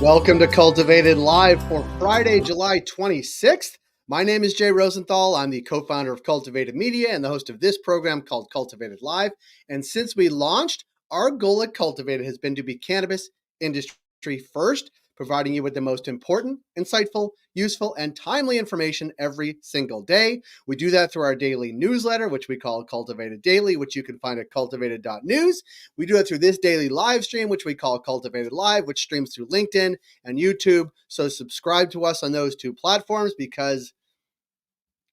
Welcome to Cultivated Live for Friday, July 26th. My name is Jay Rosenthal. I'm the co-founder of Cultivated Media and the host of this program called Cultivated Live. And since we launched, our goal at Cultivated has been to be cannabis industry first, providing you with the most important, insightful, useful, and timely information every single day. We do that through our daily newsletter, which we call Cultivated Daily, which you can find at cultivated.news. We do it through this daily live stream, which we call Cultivated Live, which streams through LinkedIn and YouTube. So subscribe to us on those two platforms because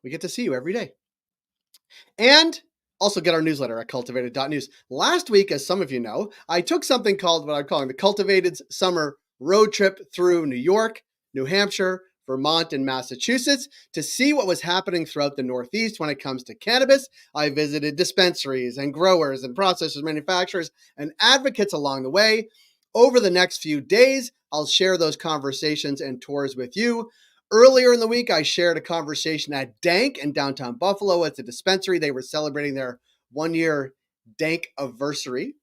we get to see you every day. And also get our newsletter at cultivated.news. Last week, as some of you know, I took something called what I'm calling the Cultivated's Summer Road Trip through New York, New Hampshire, Vermont, and Massachusetts to see what was happening throughout the Northeast when it comes to cannabis. I visited dispensaries and growers and processors, manufacturers, and advocates along the way. Over the next few days, I'll share those conversations and tours with you. Earlier in the week, I shared a conversation at Dank in downtown Buffalo. It's a dispensary. They were celebrating their 1-year Dank anniversary.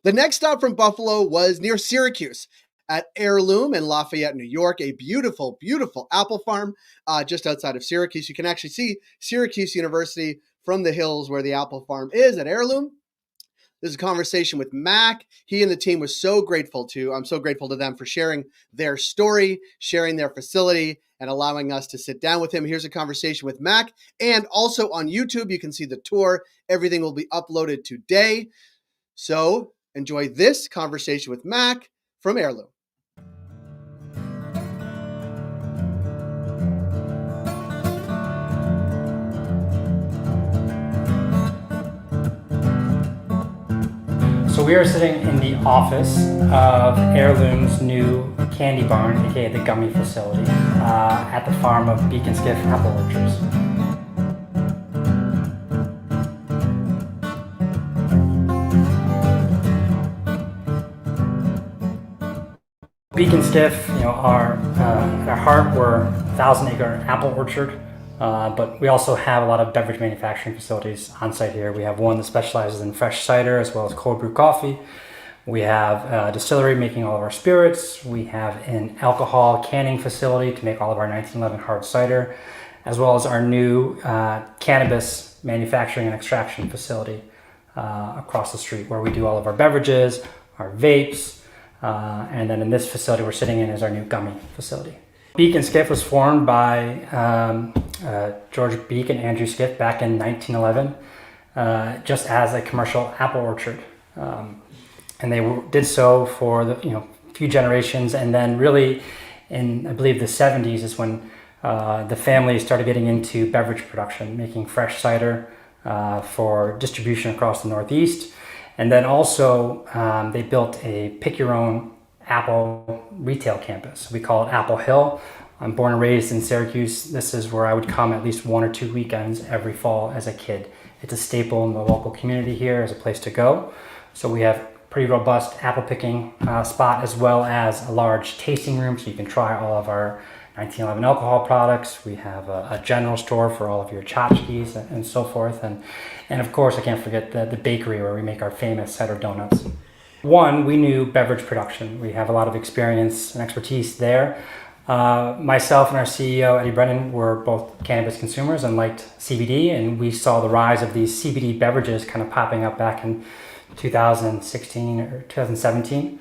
The next stop from Buffalo was near Syracuse at Ayrloom in Lafayette, New York, a beautiful, beautiful apple farm just outside of Syracuse. You can actually see Syracuse University from the hills where the apple farm is at Ayrloom. This is a conversation with Mack. He and the team was so grateful to. I'm so grateful to them for sharing their story, sharing their facility, and allowing us to sit down with him. Here's a conversation with Mack. And also on YouTube, you can see the tour. Everything will be uploaded today. So enjoy this conversation with Mack from Ayrloom. So we are sitting in the office of Ayrloom's new candy barn, aka the gummy facility, at the farm of Beak and Skiff Apple Orchards. Beak and Skiff, are at our heart, we're a 1,000-acre apple orchard. But we also have a lot of beverage manufacturing facilities on site here. We have one that specializes in fresh cider as well as cold brew coffee. We have a distillery making all of our spirits. We have an alcohol canning facility to make all of our 1911 hard cider, as well as our new cannabis manufacturing and extraction facility across the street where we do all of our beverages, our vapes, and then in this facility we're sitting in is our new gummy facility. Beak and Skiff was formed by George Beak and Andrew Skiff back in 1911, just as a commercial apple orchard, and they did so for the few generations. And then really, in I believe the 70s is when the family started getting into beverage production, making fresh cider for distribution across the Northeast. And then also they built a pick your own apple retail campus. We call it Apple Hill. I'm born and raised in Syracuse. This is where I would come at least 1 or 2 weekends every fall as a kid. It's a staple in the local community here as a place to go. So we have pretty robust apple picking spot, as well as a large tasting room so you can try all of our 1911 alcohol products. We have a general store for all of your tchotchkes and so forth. And of course, I can't forget the bakery where we make our famous cider donuts. One, we knew beverage production. We have a lot of experience and expertise there. Myself and our CEO, Eddie Brennan, were both cannabis consumers and liked CBD, and we saw the rise of these CBD beverages kind of popping up back in 2016 or 2017.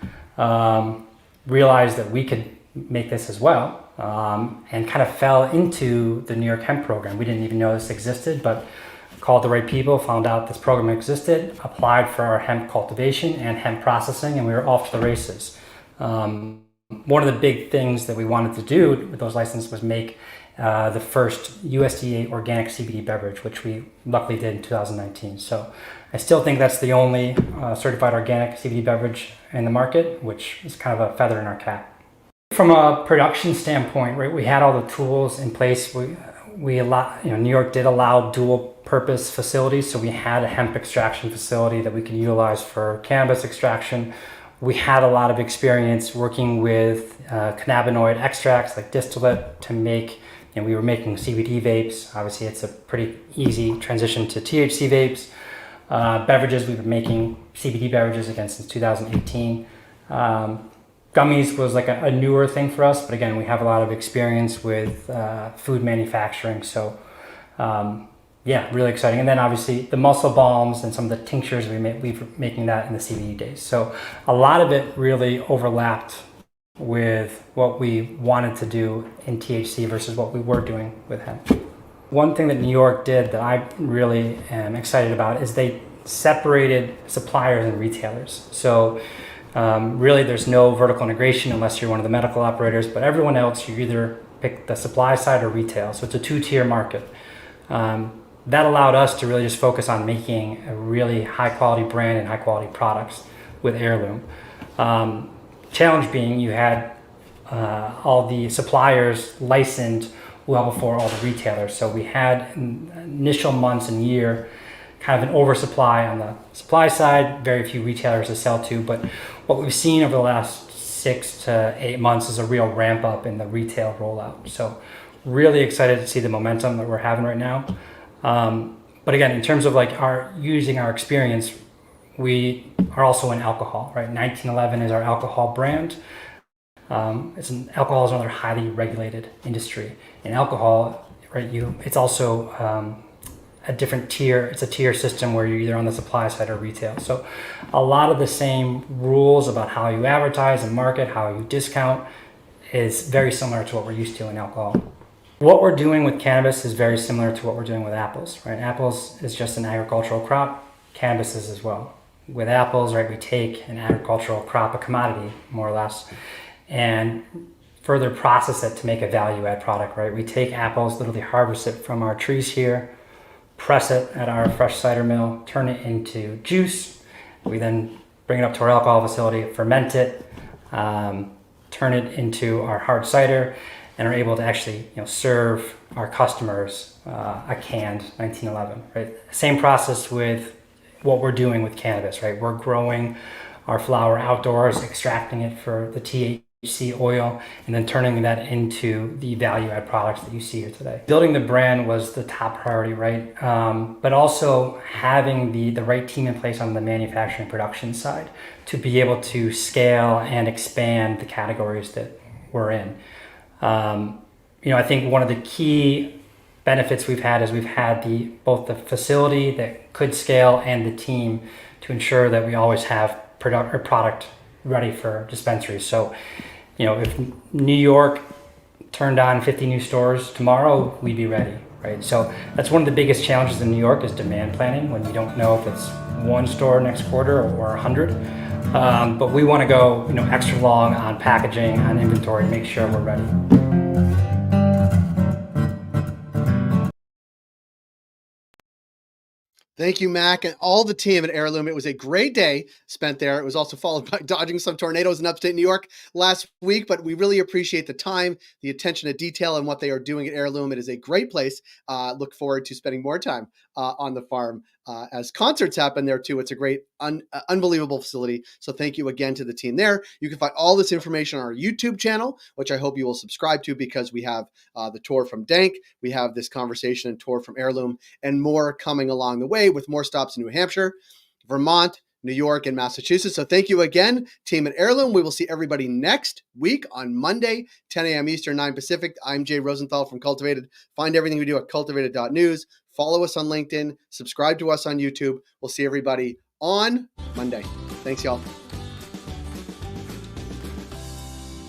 Realized that we could make this as well, and kind of fell into the New York hemp program. We didn't even know this existed, but called the right people, found out this program existed, applied for our hemp cultivation and hemp processing, and we were off to the races. One of the big things that we wanted to do with those licenses was make the first USDA organic CBD beverage, which we luckily did in 2019. So I still think that's the only certified organic CBD beverage in the market, which is kind of a feather in our cap. From a production standpoint, right, we had all the tools in place. New York did allow dual purpose facilities, so we had a hemp extraction facility that we could utilize for cannabis extraction. We had a lot of experience working with cannabinoid extracts like distillate to make, we were making CBD vapes. Obviously it's a pretty easy transition to THC vapes. Beverages, we've been making CBD beverages again since 2018. Gummies, Gummies was like a newer thing for us, but again, we have a lot of experience with food manufacturing. So yeah, really exciting. And then obviously the muscle balms and some of the tinctures we're making that in the CBD days. So a lot of it really overlapped with what we wanted to do in THC versus what we were doing with hemp. One thing that New York did that I really am excited about is they separated suppliers and retailers. So really there's no vertical integration unless you're one of the medical operators, but everyone else, you either pick the supply side or retail. So it's a two-tier market. That allowed us to really just focus on making a really high quality brand and high quality products with Heirloom. Challenge being you had all the suppliers licensed well before all the retailers. So we had in initial months and year kind of an oversupply on the supply side, very few retailers to sell to. But what we've seen over the last 6 to 8 months is a real ramp up in the retail rollout. So really excited to see the momentum that we're having right now. But again, in terms of like using our experience, we are also in alcohol, right? 1911 is our alcohol brand. Alcohol is another highly regulated industry. In alcohol, right? It's also a different tier. It's a tier system where you're either on the supply side or retail. So a lot of the same rules about how you advertise and market, how you discount, is very similar to what we're used to in alcohol. What we're doing with cannabis is very similar to what we're doing with apples, right? Apples is just an agricultural crop. Cannabis is as well. With apples, right, we take an agricultural crop, a commodity, more or less, and further process it to make a value-add product, right? We take apples, literally harvest it from our trees here, press it at our fresh cider mill, turn it into juice. We then bring it up to our alcohol facility, ferment it, turn it into our hard cider, and are able to actually serve our customers a canned 1911, right? Same process with what we're doing with cannabis, right? We're growing our flower outdoors, extracting it for the THC oil, and then turning that into the value-add products that you see here today. Building the brand was the top priority, right? But also having the right team in place on the manufacturing production side to be able to scale and expand the categories that we're in. I think one of the key benefits we've had is we've had both the facility that could scale and the team to ensure that we always have product ready for dispensaries. So, if New York turned on 50 new stores tomorrow, we'd be ready, right? So that's one of the biggest challenges in New York is demand planning, when you don't know if it's one store next quarter or 100. But we want to go, extra long on packaging, on inventory, to make sure we're ready. Thank you, Mack, and all the team at Heirloom. It was a great day spent there. It was also followed by dodging some tornadoes in upstate New York last week, but we really appreciate the time, the attention to detail, and what they are doing at Heirloom. It is a great place. Look forward to spending more time on the farm as concerts happen there too. It's a great, unbelievable facility. So thank you again to the team there. You can find all this information on our YouTube channel, which I hope you will subscribe to, because we have the tour from Dank, we have this conversation and tour from Heirloom, and more coming along the way, with more stops in New Hampshire, Vermont, New York, and Massachusetts. So thank you again, team at Heirloom. We will see everybody next week on Monday, 10 a.m. Eastern, 9 Pacific. I'm Jay Rosenthal from Cultivated. Find everything we do at cultivated.news. Follow us on LinkedIn. Subscribe to us on YouTube. We'll see everybody on Monday. Thanks, y'all.